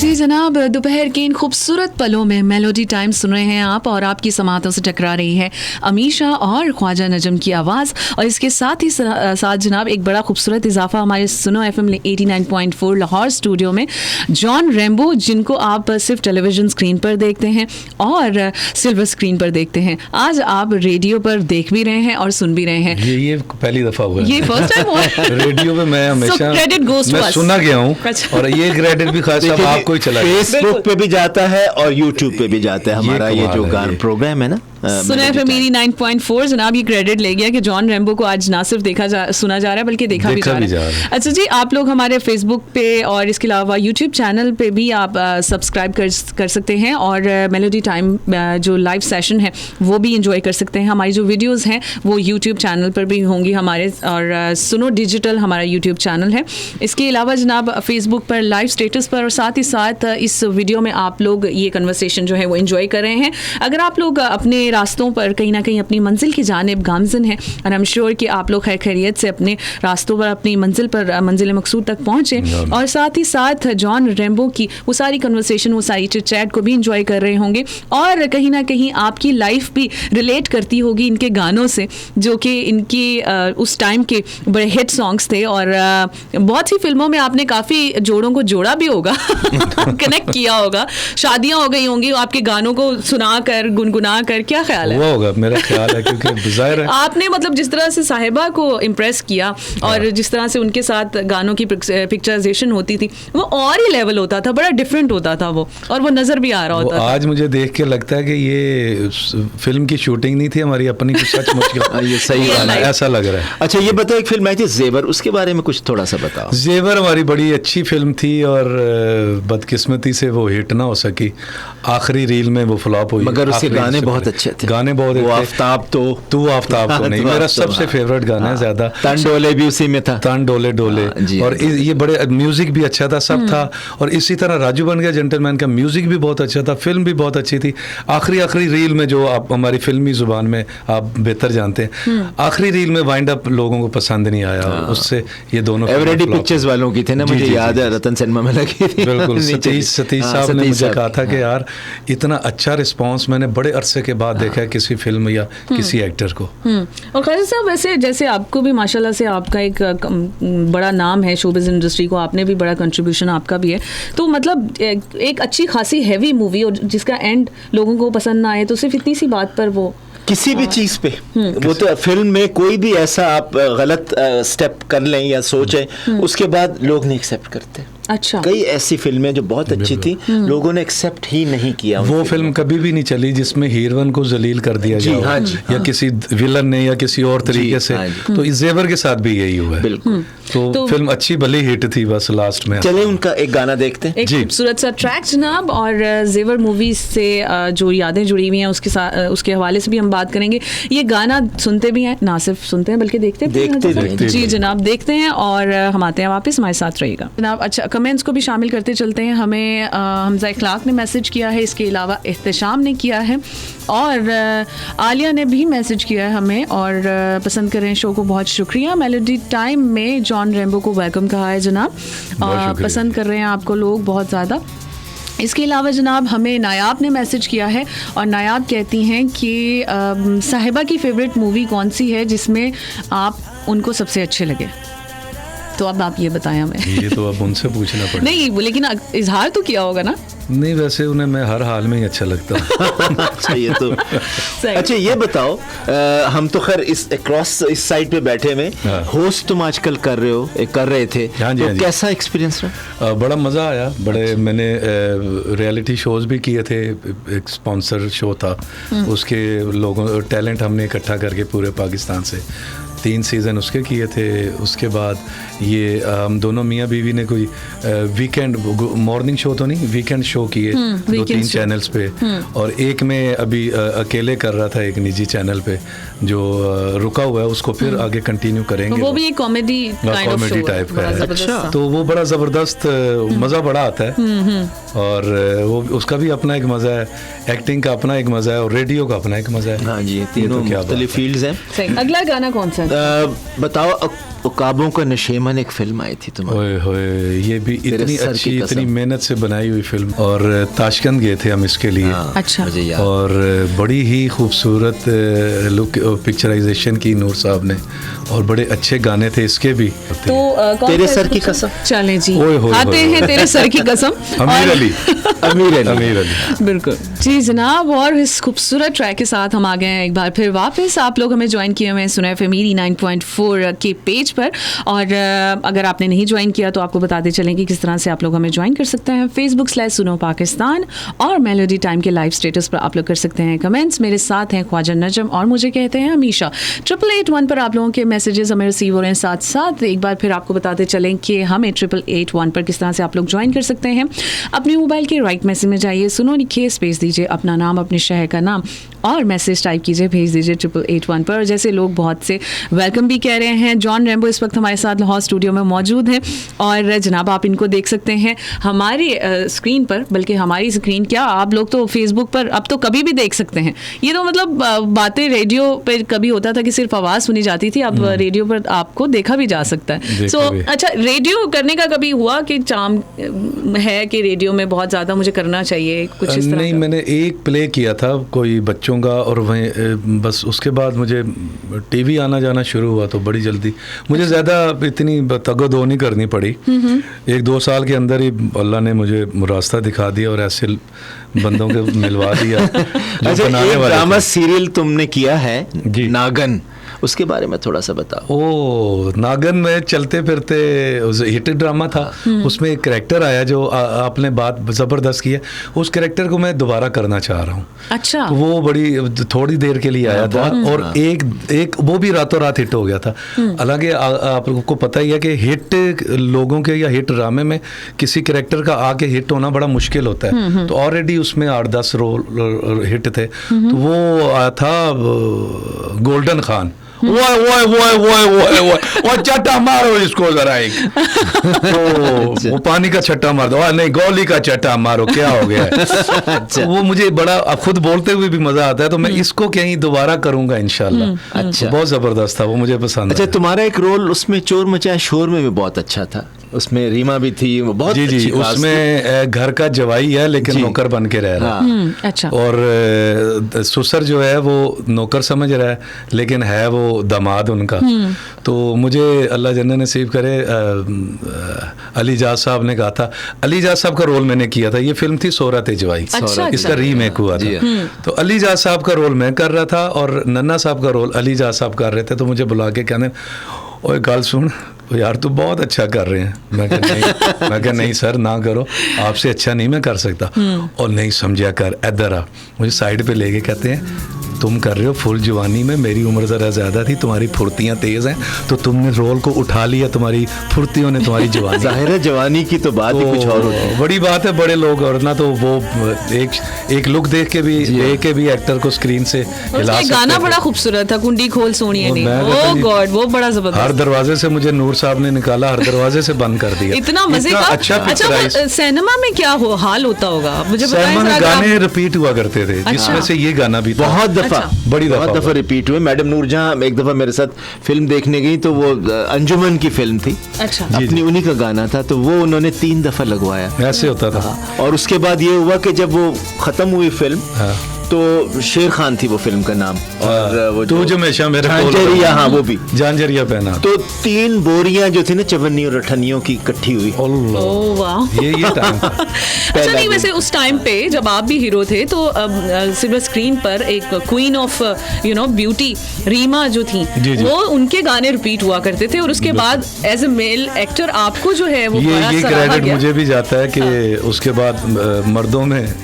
Speaker 1: जी जनाब, दोपहर के इन खूबसूरत पलों में मेलोडी टाइम सुन रहे हैं आप और आपकी समातों से टकरा रही है अमीशा और ख्वाजा नजम की आवाज़। और इसके साथ ही साथ जनाब एक बड़ा खूबसूरत इजाफा हमारे सुनो FM 89.4 लाहौर स्टूडियो में, जॉन रेम्बो जिनको आप सिर्फ टेलीविज़न स्क्रीन पर देखते हैं और सिल्वर स्क्रीन पर देखते हैं, आज आप रेडियो पर देख भी रहे हैं और सुन भी रहे हैं।
Speaker 3: ये पहली दफ़ा हुआ है,
Speaker 1: ये फर्स्ट टाइम हुआ है
Speaker 3: रेडियो में। मैं हमेशा
Speaker 1: क्रेडिट गोज़ टू अस,
Speaker 3: सुना गया हूँ और ये क्रेडिट भी खास आपको ही चला।
Speaker 2: फेसबुक पे भी जाता है और यूट्यूब पे भी जाता है हमारा ये जो गान प्रोग्राम है ना,
Speaker 1: सुना है मेरी 9.4 जनाब ये क्रेडिट ले गया कि जॉन रैम्बो को आज ना सिर्फ सुना जा रहा है बल्कि देखा भी जा रहा है। अच्छा जी, आप लोग हमारे फेसबुक पे और इसके अलावा यूट्यूब चैनल पे भी आप सब्सक्राइब कर सकते हैं और मेलोडी टाइम जो लाइव सेशन है वो भी इंजॉय कर सकते हैं। हमारी जो वीडियोस हैं वो यूट्यूब चैनल पर भी होंगी हमारे, और सुनो डिजिटल हमारा यूट्यूब चैनल है। इसके अलावा जनाब फेसबुक पर लाइव स्टेटस पर और साथ ही साथ इस वीडियो में आप लोग ये कन्वर्सेशन जो है वो एंजॉय कर रहे हैं। अगर आप लोग अपने रास्तों पर कहीं ना कहीं अपनी मंजिल की जानिब गामजन हैं और आई एम श्योर कि आप लोग खैर खैरियत से अपने रास्तों पर अपनी मंजिल मकसूद तक पहुँचे और साथ ही साथ जॉन रैम्बो की वो सारी कन्वर्सेशन वो सारी चैट को भी इंजॉय कर रहे होंगे और कहीं ना कहीं आपकी लाइफ भी रिलेट करती होगी इनके गानों से, जो कि इनकी उस टाइम के बड़े हिट सॉन्ग्स थे और बहुत सी फिल्मों में आपने काफ़ी जोड़ों को जोड़ा भी होगा कनेक्ट किया होगा, शादियां हो गई होंगी आपके गानों को सुना कर गुनगुना कर, क्या ख्याल है?
Speaker 3: वो होगा मेरा ख्याल है, क्योंकि ज़ाहिर है
Speaker 1: आपने मतलब जिस तरह से साहिबा को इम्प्रेस किया और जिस तरह से उनके साथ गानों की पिक्चराइजेशन होती थी वो और ही लेवल होता था, बड़ा डिफरेंट होता था वो, और वो नज़र भी आ रहा होता था।
Speaker 3: आज मुझे देख के लगता है कि ये फिल्म की शूटिंग नहीं थी हमारी अपनी, सचमुच
Speaker 2: ये सही गाना है,
Speaker 3: ऐसा लग रहा है।
Speaker 2: अच्छा ये बताओ, एक फिल्म आई थी जेवर, उसके बारे में कुछ थोड़ा सा बताओ।
Speaker 3: जेवर हमारी बड़ी अच्छी फिल्म थी और बदकिस्मती से वो हिट ना हो सकी, आखिरी रील में वो फ्लॉप हुई,
Speaker 2: मगर उसके गाने बहुत अच्छे थे,
Speaker 3: गाने बहुत
Speaker 2: वो आफ्ताब तो
Speaker 3: तू आफ्ताब तो नहीं, मेरा सबसे फेवरेट गाना है ज्यादा,
Speaker 2: तन डोले भी उसी में था,
Speaker 3: तन डोले डोले, और ये बड़े म्यूजिक भी अच्छा था, सब था। और इसी तरह राजू बन गया जेंटलमैन का म्यूजिक भी बहुत अच्छा था, फिल्म भी बहुत अच्छी थी। आखिरी रील में जो आप हमारी फिल्मी जुबान में आप बेहतर जानते हैं, आखिरी रील में वाइंड अप लोगों को पसंद नहीं आया, उससे ये दोनों
Speaker 2: एवरेडी पिक्चर्स वालों की थे ना, मुझे याद है रतन सिनेमा में लगी थी।
Speaker 3: बिल्कुल, सतीश साहब ने मुझे कहा था कि यार इतना अच्छा रिस्पांस मैंने बड़े अरसे के बाद देखा है किसी फिल्म या किसी एक्टर को।
Speaker 1: और खैर साहब, वैसे जैसे आपको भी माशाल्लाह से आपका एक बड़ा नाम है शोबिज़ इंडस्ट्री को, आपने भी बड़ा कंट्रीब्यूशन आपका भी है, तो मतलब एक अच्छी खासी हैवी मूवी और जिसका एंड लोगों को पसंद ना आए तो सिर्फ इतनी सी बात पर वो
Speaker 2: किसी भी चीज पे, वो तो फिल्म में कोई भी ऐसा आप गलत स्टेप कर लें या सोचें, उसके बाद लोग नहीं एक्सेप्ट करते।
Speaker 1: अच्छा,
Speaker 2: कई ऐसी फिल्में जो बहुत अच्छी थी लोगों ने एक्सेप्ट ही नहीं किया।
Speaker 3: वो फिल्म कभी भी नहीं चली जिसमें हीरोइन को जलील कर दिया जाए या किसी विलन ने या किसी और तरीके से, तो इस जेवर के साथ भी यही हुआ है।
Speaker 2: बिल्कुल,
Speaker 3: तो फिल्म अच्छी भली हिट थी, बस लास्ट में।
Speaker 2: चले उनका एक गाना देखते हैं,
Speaker 1: एक खूबसूरत सा ट्रैक जनाब, और जेवर मूवी से जो यादें जुड़ी हुई हैं उसके हवाले से भी हम बात करेंगे। ये गाना सुनते भी हैं, ना सिर्फ सुनते हैं बल्कि देखते जी जनाब, देखते हैं और हम आते हैं वापस, हमारे साथ रहिएगा जनाब। अच्छा, कमेंट्स को भी शामिल करते चलते हैं। हमें हमजा इखलाक ने मैसेज किया है, इसके अलावा एहतशाम ने किया है और आलिया ने भी मैसेज किया है हमें और पसंद कर रहे हैं शो को, बहुत शुक्रिया। मेलोडी टाइम में जॉन रैम्बो को वेलकम कहा है जनाब, पसंद कर रहे हैं आपको लोग बहुत ज़्यादा। इसके अलावा जनाब हमें नायाब ने मैसेज किया है और नायाब कहती हैं कि साहिबा की फ़ेवरेट मूवी कौन सी है जिसमें आप उनको सबसे अच्छे लगे, तो अब आप ये बताएं हमें।
Speaker 3: ये तो अब उनसे पूछना पड़ेगा।
Speaker 1: नहीं, लेकिन इजहार तो किया होगा ना।
Speaker 3: नहीं, वैसे उन्हें मैं हर हाल में ही अच्छा लगता हूँ।
Speaker 2: अच्छा, ये तो अच्छा ये बताओ, हम तो खैर इस क्रॉस इस साइड पे बैठे में, होस्ट तुम आजकल कर रहे थे, तो कैसा एक्सपीरियंस रहा?
Speaker 3: बड़ा मज़ा आया, बड़े मैंने रियलिटी शोज भी किए थे, एक स्पॉन्सर शो था, उसके लोगों टैलेंट हमने इकट्ठा करके पूरे पाकिस्तान से 3 सीज़न उसके किए थे। उसके बाद ये हम दोनों मियाँ बीवी ने कोई वीकेंड मॉर्निंग शो तो नहीं, वीकेंड शो किए 2-3 चैनल्स पे, और एक में अभी अकेले कर रहा था एक निजी चैनल पे जो रुका हुआ है, उसको फिर आगे कंटिन्यू करेंगे।
Speaker 1: वो भी एक कॉमेडी
Speaker 3: टाइप का है। अच्छा, तो वो बड़ा ज़बरदस्त, मज़ा बड़ा आता है और वो उसका भी अपना एक मज़ा है, एक्टिंग का अपना एक मज़ा है और रेडियो का अपना एक मज़ा है।
Speaker 2: हाँ जी, तीनों मुख्तलिफ फील्ड्स हैं।
Speaker 1: अगला गाना कौन सा है?
Speaker 2: बताओ, उकाबों का नशेमन एक फिल्म आई थी तुम्हारी,
Speaker 3: ये भी इतनी अच्छी, इतनी मेहनत से बनाई हुई फिल्म, और ताशकंद गए थे हम इसके लिए।
Speaker 1: अच्छा,
Speaker 3: और बड़ी ही खूबसूरत लुक पिक्चराइजेशन की नूर साहब ने, और बड़े अच्छे गाने थे इसके भी।
Speaker 1: तो
Speaker 2: तेरे सर की कसम,
Speaker 1: चलें जी, आते हैं तेरे सर की कसम,
Speaker 3: अमीर अली
Speaker 1: बिल्कुल जी जनाब। और इस खूबसूरत ट्रैक के साथ हम आ गए हैं एक बार फिर वापस। आप लोग हमें ज्वाइन किए हुए हैं सुना एफएम 89.4 के पेज पर। और अगर आपने नहीं ज्वाइन किया तो आपको बताते चलें कि किस तरह से आप लोग हमें ज्वाइन कर सकते हैं। Facebook/सुनो पाकिस्तान और मेलोडी टाइम के लाइव स्टेटस पर आप लोग कर सकते हैं कमेंट्स। मेरे साथ हैं ख्वाजा नजम और मुझे कहते हैं अमीशा। 8881 पर आप लोगों के मैसेजेस हमें रिसीव हो रहे हैं। साथ साथ एक बार फिर आपको बताते चलें कि हमें 8881 पर किस तरह से आप लोग ज्वाइन कर सकते हैं। अपने मोबाइल के राइट मैसेज में जाइए, सुनो लिखिए, स्पेस दीजिए, अपना नाम, अपने शहर का नाम और मैसेज टाइप कीजिए, भेज दीजिए 8881 पर। जैसे लोग बहुत से वेलकम भी कह रहे हैं। जॉन रैम्बो इस वक्त हमारे साथ लाहौर स्टूडियो में मौजूद हैं और जनाब आप इनको देख सकते हैं हमारी स्क्रीन पर, बल्कि हमारी स्क्रीन क्या, आप लोग तो फेसबुक पर अब तो कभी भी देख सकते हैं। ये तो मतलब बातें रेडियो पे कभी होता था कि सिर्फ आवाज़ सुनी जाती थी, अब रेडियो पर आपको देखा भी जा सकता है। सो अच्छा, रेडियो करने का कभी हुआ कि चाम है कि रेडियो में बहुत ज़्यादा मुझे करना चाहिए कुछ इस तरह?
Speaker 3: नहीं, मैंने एक प्ले किया था कोई बच्चों का और वहीं बस उसके बाद मुझे टीवी आना जाना शुरू हुआ तो बड़ी जल्दी मुझे ज़्यादा इतनी तगदो नहीं करनी पड़ी। 1-2 साल के अंदर ही अल्लाह ने मुझे रास्ता दिखा दिया और ऐसे बंदों के मिलवा दिया।
Speaker 2: अच्छा, एक ड्रामा सीरियल तुमने किया है नागन, उसके बारे में थोड़ा सा बताओ।
Speaker 3: ओ, नागन में चलते फिरते हिट ड्रामा था। उसमें एक कैरेक्टर आया जो आपने बात ज़बरदस्त की है, उस कैरेक्टर को मैं दोबारा करना चाह रहा हूँ।
Speaker 1: अच्छा।
Speaker 3: तो वो बड़ी थोड़ी देर के लिए आया था और एक वो भी रातों रात हिट हो गया था। हालांकि आप लोगों को पता ही है कि हिट लोगों के या हिट ड्रामे में किसी कैरेक्टर का आके हिट होना बड़ा मुश्किल होता है। तो ऑलरेडी उसमें 8-10 रोल हिट थे। तो वो आया था गोल्डन खान। वो चट्टा मारो इसको जरा एक। तो वो पानी का छट्टा मार दो, नहीं गोली का चट्टा मारो, क्या हो गया है? तो वो मुझे बड़ा खुद बोलते हुए भी मजा आता है, तो मैं इसको कहीं दोबारा करूंगा इंशाल्लाह।
Speaker 2: अच्छा,
Speaker 3: बहुत जबरदस्त था वो, मुझे पसंद।
Speaker 2: अच्छा, तुम्हारा एक रोल उसमें चोर मचाया शोर में भी बहुत अच्छा था, उसमें रीमा भी थी, वो बहुत
Speaker 3: जी उसमें घर का जवाई है लेकिन नौकर बन के रह रहा है।
Speaker 1: अच्छा।
Speaker 3: और ससुर जो है वो नौकर समझ रहा है लेकिन है वो दामाद उनका। तो मुझे अल्लाह जन्नत नसीब करे, अली जाज साहब ने कहा था, अली जाज साहब का रोल मैंने किया था। ये फिल्म थी सोहरात जवाई, इसका रीमेक हुआ था। तो अली जाज साहब का रोल मैं कर रहा था और नन्ना साहब का रोल अली जाज साहब कर रहे थे। तो मुझे बुला के कहने, ओए गाल सुन यार, तू बहुत अच्छा कर रहे हैं। मैं कहा नहीं सर, ना करो, आपसे अच्छा नहीं मैं कर सकता। और नहीं समझा कर, इधर आ। मुझे साइड पे लेके कहते हैं, तुम कर रहे हो फुल जवानी में, मेरी उम्र ज़रा ज़्यादा थी, तुम्हारी फुर्तियाँ तेज़ हैं, तो तुमने रोल को उठा लिया, तुम्हारी फुर्तियों ने तुम्हारी जवानी।
Speaker 2: जाहिर है जवानी की तो बात ही कुछ और होती है।
Speaker 3: बड़ी बात है, बड़े लोग और ना तो वो एक लुक देख के भी एक्टर को स्क्रीन से हिला सकते।
Speaker 1: गाना बड़ा खूबसूरत था, कुंडी खोल सोनिए ने, ओह गॉड, वो बड़ा जबरदस्त।
Speaker 3: हर दरवाजे से मुझे नूर साहब ने निकाला, हर दरवाजे से बंद कर दिया।
Speaker 1: इतना मजे का। अच्छा, सिनेमा में क्या हाल होता होगा मुझे बताएं।
Speaker 3: गाने रिपीट हुआ करते थे, जिसमें से ये गाना भी
Speaker 2: बहुत दफा,
Speaker 3: बड़ी
Speaker 2: बहुत दफा रिपीट हुए। मैडम नूरजहां एक दफा मेरे साथ फिल्म देखने गई, तो वो अंजुमन की फिल्म थी।
Speaker 1: अच्छा।
Speaker 2: अपनी उन्हीं का गाना था, तो वो उन्होंने 3 दफा लगवाया।
Speaker 3: ऐसे होता था।
Speaker 2: और उसके बाद ये हुआ कि जब वो खत्म हुई फिल्म, तो शेर खान थी वो फिल्म का नाम, और वो
Speaker 3: तू जो हमेशा मेरे
Speaker 2: झांझरिया, हाँ वो भी
Speaker 3: झांझरिया पहना,
Speaker 2: तो 3 बोरियां जो थी ना चवन्नी और अठन्नियों की इकट्ठी हुई।
Speaker 1: ओह वाह,
Speaker 3: ये टाइम था।
Speaker 1: अच्छा, नहीं वैसे उस टाइम पे जब आप भी हीरो थे तो सिल्वर स्क्रीन पर एक क्वीन ऑफ ब्यूटी रीमा जो थी, वो उनके गाने रिपीट हुआ करते थे, और उसके बाद एज ए मेल एक्टर आपको जो है वो
Speaker 3: ये क्रेडिट मुझे भी जाता है कि उसके बाद मर्दों में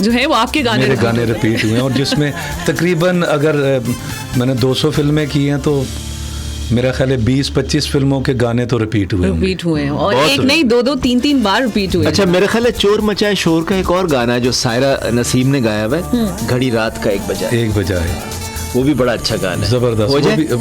Speaker 1: जो है वो आपके
Speaker 3: मेरे गाने रिपीट हुए हैं। और जिसमें तकरीबन अगर मैंने 200 फिल्में की हैं तो मेरा ख्याल है 20-25 फिल्मों के गाने तो रिपीट हुए
Speaker 1: हैं, और एक नहीं 2-2 3-3 बार रिपीट हुए।
Speaker 2: अच्छा, मेरे ख्याल है चोर मचाए शोर का एक और गाना है जो सायरा नसीम ने गाया हुआ है, घड़ी रात का 1 बजा है, वो भी बड़ा अच्छा गाना है,
Speaker 3: जबरदस्त।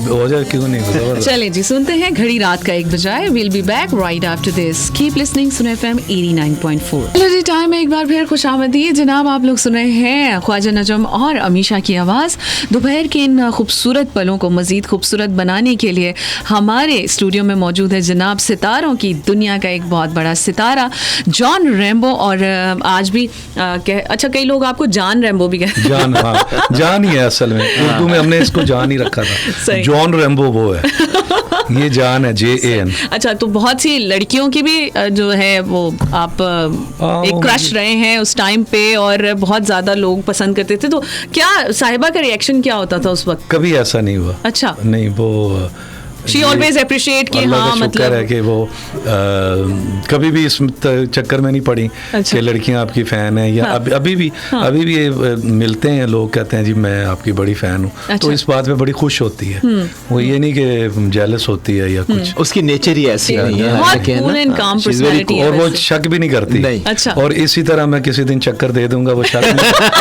Speaker 3: हो जाए क्यों नहीं।
Speaker 1: चलें जी, सुनते हैं घड़ी रात का 1 बजाए। Will be back right after this. Keep listening सुनो FM 89.4। चलो जी, टाइम है एक बार फिर खुशामदीद जनाब, आप लोग सुन रहे हैं ख्वाजा नजम और अमीशा की आवाज़। दोपहर के इन खूबसूरत पलों को मज़ीद खूबसूरत बनाने के लिए हमारे स्टूडियो में मौजूद है जनाब सितारों की दुनिया का एक बहुत बड़ा सितारा जॉन रैम्बो। और आज भी अच्छा, कई लोग आपको जान रैम्बो भी कहते हैं।
Speaker 3: जान ही है असल में, उर्दू में हमने इसको जान ही रखा था। जॉन रैम्बो वो है, ये जान है JAN।
Speaker 1: अच्छा, तो बहुत सी लड़कियों की भी जो है वो आप एक क्रश रहे हैं उस टाइम पे, और बहुत ज्यादा लोग पसंद करते थे, तो क्या साहिबा का रिएक्शन क्या होता था उस वक्त?
Speaker 3: कभी ऐसा नहीं हुआ।
Speaker 1: अच्छा।
Speaker 3: नहीं, वो
Speaker 1: शी ऑलवेज अप्रिशिएट कि
Speaker 3: अल्लाह
Speaker 1: हाँ
Speaker 3: का शुक्र है
Speaker 1: मतलब
Speaker 3: कि वो कभी भी इस चक्कर में नहीं पड़ी
Speaker 1: अच्छा।
Speaker 3: कि लड़कियां आपकी फैन है या
Speaker 1: हाँ।
Speaker 3: अभी भी मिलते हैं लोग, कहते हैं जी मैं आपकी बड़ी फैन हूँ,
Speaker 1: अच्छा।
Speaker 3: तो इस बात पे बड़ी खुश होती है। वो ये नहीं कि जेलस होती है या कुछ,
Speaker 2: उसकी नेचर ही ऐसी नहीं है,
Speaker 1: बहुत
Speaker 2: हालांकि है ना,
Speaker 1: cool and calm
Speaker 2: she's very
Speaker 1: personality
Speaker 2: cool.
Speaker 1: है
Speaker 3: और वो
Speaker 1: वैसे।
Speaker 3: शक भी नहीं करती।
Speaker 2: नहीं।
Speaker 1: अच्छा।
Speaker 3: और इसी तरह मैं किसी दिन चक्कर दे दूंगा, वो शक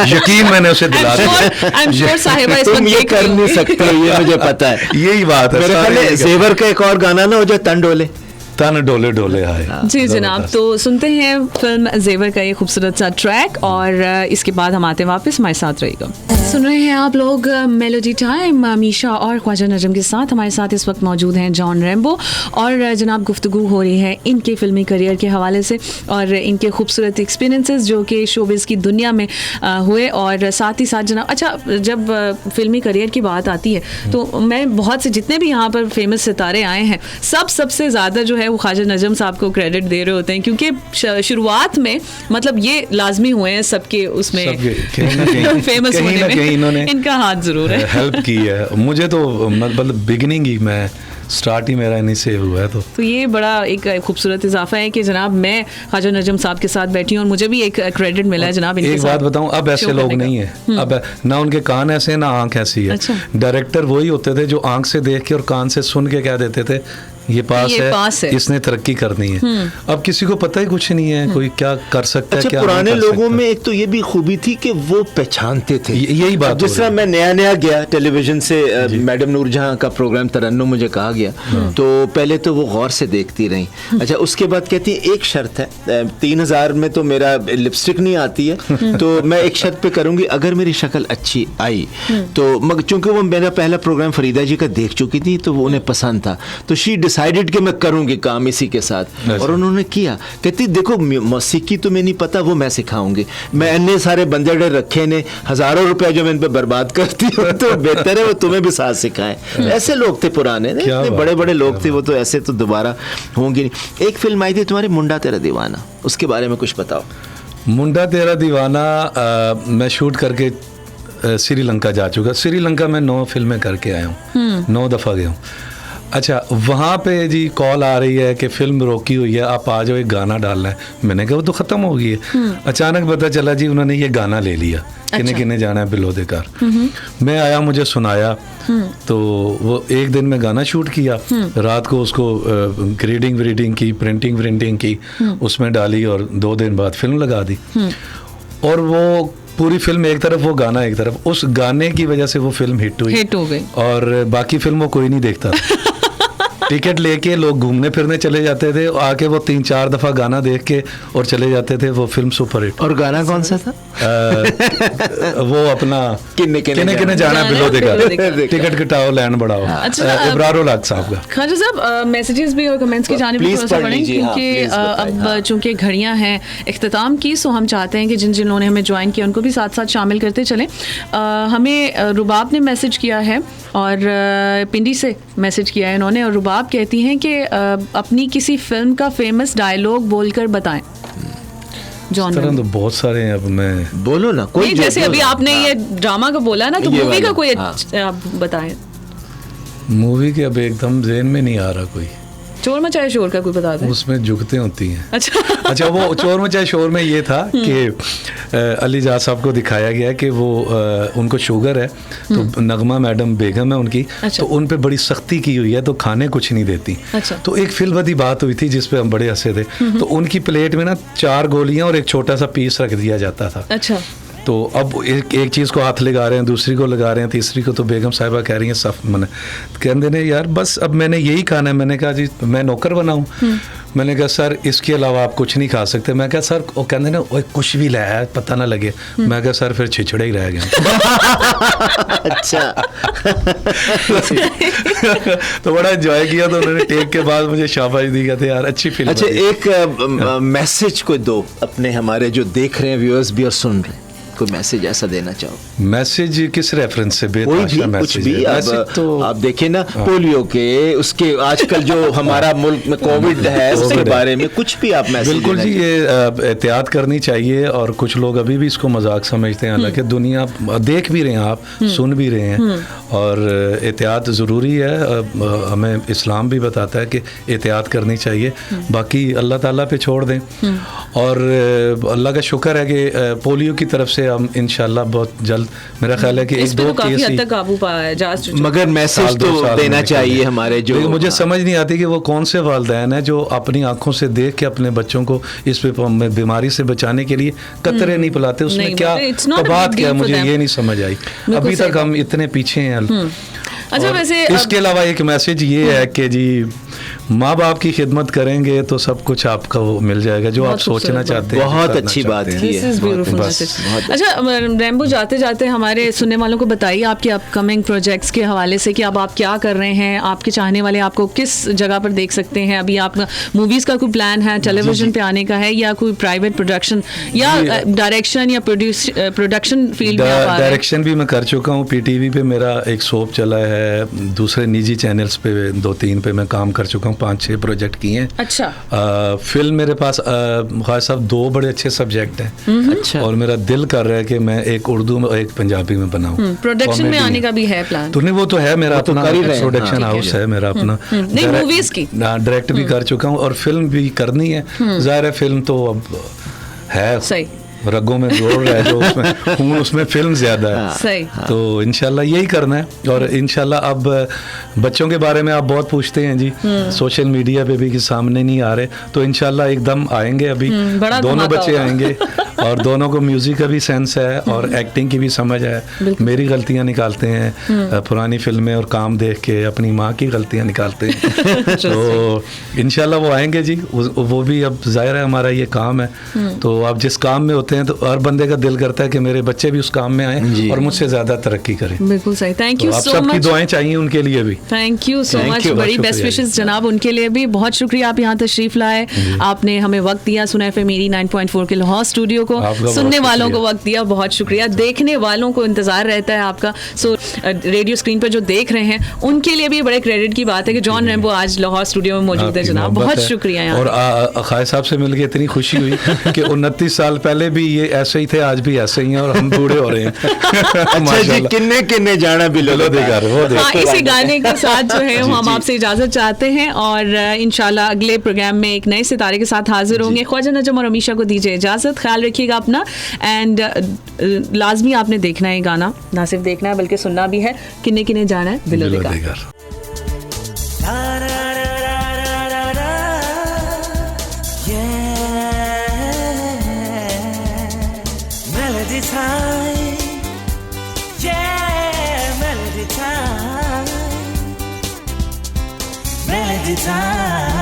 Speaker 3: यकीन मैंने उसे दिला दिया।
Speaker 1: I'm sure साहिबा इस
Speaker 2: तुम
Speaker 1: वक्त
Speaker 2: ये
Speaker 1: देख
Speaker 2: कर
Speaker 1: रही
Speaker 2: नहीं
Speaker 1: होंगी।
Speaker 2: सकते, ये मुझे पता है।
Speaker 3: यही बात है।
Speaker 2: मेरे ख्याल
Speaker 3: सारे
Speaker 2: में
Speaker 3: यही
Speaker 2: जेवर का एक और गाना ना हो जो तन डोले,
Speaker 3: तन डोले डोले आए।
Speaker 1: जी जनाब, तो सुनते हैं फिल्म जेवर का ये खूबसूरत सा ट्रैक और इसके बाद हम आते हैं वापस, हमारे साथ रहेगा। सुन रहे हैं आप लोग मेलोडी टाइम, मीशा और ख्वाजा नजम के साथ। हमारे साथ इस वक्त मौजूद हैं जॉन रैम्बो और जनाब गुफ्तगू हो रही है इनके फिल्मी करियर के हवाले से और इनके खूबसूरत एक्सपीरियंसेस जो कि शोबिज़ की दुनिया में हुए, और साथ ही साथ जनाब अच्छा जब फिल्मी करियर की बात आती है तो मैं बहुत से जितने भी यहाँ पर फेमस सितारे आए हैं सबसे ज़्यादा जो है वो ख्वाजा नजम साहब को क्रेडिट दे रहे होते हैं, क्योंकि शुरुआत में मतलब ये लाजमी हुए हैं सबके उसमें फेमस होने में
Speaker 3: इन्होंने
Speaker 1: इनका हाथ जरूर है।
Speaker 3: हेल्प की है मुझे, तो मतलब बिगिनिंग ही मैं स्टार्ट ही मेरा इन्हीं से हुआ है। तो
Speaker 1: ये बड़ा एक खूबसूरत इजाफा है कि जनाब मैं ख्वाजा नजम साहब के साथ बैठी हूँ और मुझे भी एक क्रेडिट मिला है जनाब इनके
Speaker 3: एक
Speaker 1: साथ।
Speaker 3: बात बताऊं, अब ऐसे
Speaker 1: शो
Speaker 3: लोग
Speaker 1: करने का।
Speaker 3: नहीं है, अब ना उनके कान ऐसे हैं ना आंख ऐसी है।
Speaker 1: अच्छा।
Speaker 3: डायरेक्टर वही होते थे जो आंख से देख के और कान से सुन के कह देते थे ये पास है, इसने तरक्की करनी है। अब किसी को पता ही कुछ नहीं है कोई क्या कर सकता है,
Speaker 2: अच्छा
Speaker 3: क्या
Speaker 2: पुराने
Speaker 3: नहीं कर
Speaker 2: लोगों
Speaker 3: सकता।
Speaker 2: में एक तो ये भी खूबी थी कि वो पहचानते थे।
Speaker 3: यही बात
Speaker 2: जिस तरह मैं नया गया टेलीविजन से, मैडम नूरजहां का प्रोग्राम तरन्नुम मुझे कहा गया, तो पहले तो वो गौर से देखती रही। अच्छा उसके बाद कहती है एक शर्त है, 3000 में तो मेरा लिपस्टिक नहीं आती है, तो मैं एक शर्त पे करूंगी अगर मेरी शक्ल अच्छी आई तो, मगर चूंकि वो मेरा पहला प्रोग्राम फरीदा जी का देख चुकी थी तो वो उन्हें पसंद था, तो शी डिसाइडेड कि मैं करूंगी काम इसी के साथ, और उन्होंने किया। कहती देखो मौसीकी तुम्हें नहीं पता वो मैं सिखाऊंगी, मैं इतने सारे बंदे रखे ने, हजारों रुपए जो मैं इन पे बर्बाद करती हूँ तो बेहतर है वो तुम्हें भी साथ सिखाएं। ऐसे लोग थे पुराने, इतने बड़े बड़े लोग थे वो, तो ऐसे तो दोबारा होंगे नहीं। एक फिल्म आई थी तुम्हारी मुंडा तेरा दीवाना, उसके बारे में कुछ बताओ।
Speaker 3: मुंडा तेरा दीवाना मैं शूट करके श्रीलंका जा चुका। श्रीलंका में 9 फिल्में करके आया हूँ, 9 दफ़ा गया हूँ। अच्छा वहाँ पे जी कॉल आ रही है कि फिल्म रोकी हुई है, आप आ जाओ एक गाना डालना है। मैंने कहा वो तो ख़त्म हो गई है। अचानक पता चला जी उन्होंने ये गाना ले लिया, किन्ने किन्ने जाना है बिलो दे कार। मैं आया, मुझे सुनाया, तो वो एक दिन में गाना शूट किया, रात को उसको ग्रीडिंग व्रीडिंग की, प्रिंटिंग की, उसमें डाली और 2 दिन बाद फिल्म लगा दी। और वो पूरी फिल्म एक तरफ, वो गाना एक तरफ, उस गाने की वजह से वो फिल्म हिट हो गई और बाकी फिल्म वो कोई नहीं देखता। टिकट लेके लोग घूमने फिरने चले जाते थे, आके वो 3-4 दफा गाना देख के और चले जाते थे, वो फिल्म सुपर हिट।
Speaker 2: और गाना कौन सा था?
Speaker 3: वो अपना किन्ने जाना बिलो देगा, टिकट कटाओ लैंड बढ़ाओ, इब्रार उल हक साहब का।
Speaker 1: खाजा साहब मैसेजेस भी और कमेंट्स की जानिब थोड़ा सा पढ़ें, क्योंकि अब चूंकि घड़ियां हैं इख्तिताम की, सो हम चाहते हैं कि जिन जिन लोगों ने हमें ज्वाइन किया उनको भी साथ साथ शामिल करते चलें। हमें रुबाब ने मैसेज किया है और पिंडी से मैसेज किया है इन्होंने, और रुबाब कहती हैं कि अपनी किसी फिल्म का फेमस डायलॉग बोलकर बताएं। जॉन
Speaker 3: तो बहुत सारे हैं, अब मैं
Speaker 2: बोलो ना कोई,
Speaker 1: जैसे अभी आपने ये ड्रामा का बोला ना, तो मूवी का कोई आप बताएं।
Speaker 3: मूवी के अब एकदम ज़हन में नहीं आ रहा कोई।
Speaker 1: चोर मचाए शोर का कोई बता दें।
Speaker 3: उसमें जुगते होती हैं।
Speaker 1: अच्छा
Speaker 3: वो चोर मचाए शोर में ये था कि अली जाद साहब को दिखाया गया कि वो उनको शुगर है, तो नगमा मैडम बेगम है उनकी,
Speaker 1: अच्छा।
Speaker 3: तो उन पे बड़ी सख्ती की हुई है, तो खाने कुछ नहीं देती।
Speaker 1: अच्छा।
Speaker 3: तो एक फिल्मवदी बात हुई थी जिस पे हम बड़े हंसे थे। तो उनकी प्लेट में ना 4 गोलियां और एक छोटा सा पीस रख दिया जाता था।
Speaker 1: अच्छा।
Speaker 3: तो अब एक चीज़ को हाथ लगा रहे हैं, दूसरी को लगा रहे हैं, तीसरी को, तो बेगम साहिबा कह रही हैं सफ मैंने कहते ने यार बस अब मैंने यही खाना है। मैंने कहा जी मैं नौकर बनाऊं? मैंने कहा सर इसके अलावा आप कुछ नहीं खा सकते। मैं कहा सर, वो कहते ने कुछ भी लाया है पता ना लगे। मैं कहा सर फिर छिछड़े ही रह गए।
Speaker 2: अच्छा।
Speaker 3: तो बड़ा एंजॉय किया, तो उन्होंने टेक के बाद मुझे शाबाश दी, कहते यार अच्छी फिल्म।
Speaker 2: अच्छा एक मैसेज को दो अपने हमारे जो देख रहे हैं व्यूअर्स भी और सुन रहे हैं। कोई मैसेज ऐसा देना चाहो?
Speaker 3: मैसेज किस रेफरेंस से?
Speaker 2: कोई भी, कुछ भी। अब आप देखें ना, पोलियो के, उसके आजकल जो हमारा मुल्क में कोविड है, उसके बारे में कुछ भी आप मैसेज?
Speaker 3: बिल्कुल जी, ये एहतियात करनी चाहिए। और कुछ लोग अभी भी इसको मजाक समझते हैं, हालांकि दुनिया देख भी रहे हैं, आप सुन भी रहे हैं, और एहतियात ज़रूरी है। हमें इस्लाम भी बताता है कि एहतियात करनी चाहिए। बाकी अल्लाह ताला पे छोड़ दें, और अल्लाह का शुक्र है कि पोलियो की तरफ से हम इंशाल्लाह बहुत जल्द, मेरा ख्याल है कि
Speaker 1: इस पे तो काफी हद तक काबू पाया है जहाज।
Speaker 2: मगर मैसेज तो देना चाहिए हमारे जो,
Speaker 3: मुझे समझ नहीं आती कि वो कौन से वालिदैन हैं जो अपनी आंखों से देख के अपने बच्चों को इस बीमारी से बचाने के लिए कतरे नहीं पिलाते। उसमें क्या बात क्या, मुझे ये नहीं समझ आई। अभी तक हम इतने पीछे हैं।
Speaker 1: अच्छा, वैसे
Speaker 3: इसके अलावा एक मैसेज ये है कि जी, माँ बाप की खिदमत करेंगे तो सब कुछ आपको मिल जाएगा जो आप सोचना चाहते हैं।
Speaker 2: बहुत अच्छी बात की है।
Speaker 1: अच्छा रैम्बो, जाते जाते हमारे सुनने वालों को बताइए आपके अपकमिंग प्रोजेक्ट्स के हवाले से कि अब आप क्या कर रहे हैं, आपके चाहने वाले आपको किस जगह पर देख सकते हैं? अभी आपका मूवीज का कोई प्लान है, टेलीविजन पे आने का है, या कोई प्राइवेट प्रोडक्शन या डायरेक्शन या प्रोडक्शन फील्ड में?
Speaker 3: डायरेक्शन भी मैं कर चुका हूँ। PTV पे मेरा एक सोप चला है, दूसरे निजी चैनल्स पे 2-3 पे मैं काम कर चुका हूँ, 5-6 प्रोजेक्ट किए हैं।
Speaker 1: अच्छा।
Speaker 3: फिल्म मेरे पास खास साहब 2 बड़े अच्छे सब्जेक्ट हैं।
Speaker 2: अच्छा।
Speaker 3: और मेरा दिल कर रहा है कि मैं एक उर्दू में और एक पंजाबी में बनाऊं।
Speaker 1: प्रोडक्शन में आने का भी है प्लान?
Speaker 3: तो नहीं, वो तो है मेरा अपना प्रोडक्शन हाउस है मेरा अपना।
Speaker 1: नहीं, मूवीज की
Speaker 3: डायरेक्ट भी कर चुका हूँ और फिल्म भी करनी है। जाहिर है फिल्म तो अब है,
Speaker 1: सही
Speaker 3: रगों में जोर रहा है, जो उसमें खून, उसमें फिल्म ज्यादा है।
Speaker 1: सही।
Speaker 3: तो इंशाल्लाह यही करना है। और इंशाल्लाह अब बच्चों के बारे में आप बहुत पूछते हैं जी, सोशल मीडिया पे भी कि सामने नहीं आ रहे, तो इंशाल्लाह एकदम आएंगे। अभी दोनों बच्चे आएंगे और दोनों को म्यूजिक का भी सेंस है और एक्टिंग की भी समझ है। मेरी गलतियां निकालते हैं पुरानी फिल्में और काम देख के, अपनी माँ की गलतियां निकालते हैं। तो इंशाल्लाह वो आएंगे जी। वो भी अब जाहिर है हमारा ये काम है, तो आप जिस काम में होते हैं तो हर बंदे का दिल करता है कि मेरे बच्चे भी उस काम में आए और मुझसे ज्यादा तरक्की करें।
Speaker 1: बिल्कुल सही। Thank you so much.
Speaker 3: आप सबकी दुआएं चाहिए उनके लिए भी।
Speaker 1: Thank you so much. बड़ी बेस्ट विशेस जनाब उनके लिए भी। बहुत शुक्रिया आप यहाँ तशरीफ लाए, आपने हमें वक्त दिया सुना FM 89.4 के लाहौर स्टूडियो को, सुनने वालों को वक्त दिया, बहुत शुक्रिया। देखने वालों को इंतजार रहता है आपका। सो रेडियो स्क्रीन पर जो देख रहे हैं उनके लिए भी बड़े क्रेडिट की बात है कि जॉन रैम्बो आज लाहौर स्टूडियो में मौजूद है जनाब। बहुत शुक्रिया।
Speaker 3: और खाय साहब से मिलकर इतनी खुशी हुई कि 29 साल पहले भी ये ऐसे ही थे, आज भी ऐसे ही हैं और हम बूढ़े हो रहे हैं।
Speaker 2: अच्छा जी, किन्ने किन्ने जाना भी लो देगा।
Speaker 1: इसी गाने के साथ जो है हम आपसे इजाजत चाहते हैं और इंशाल्लाह अगले प्रोग्राम में एक नए सितारे के साथ हाजिर होंगे। ख्वाजा नजम और अमीशा को दीजिए इजाजत। ख्याल रखिएगा अपना। एंड लाजमी आपने देखना है गाना, ना सिर्फ देखना है बल्कि सुनना भी है। किन्ने किन्ने जाना है बिलो देगा।
Speaker 4: Melody time.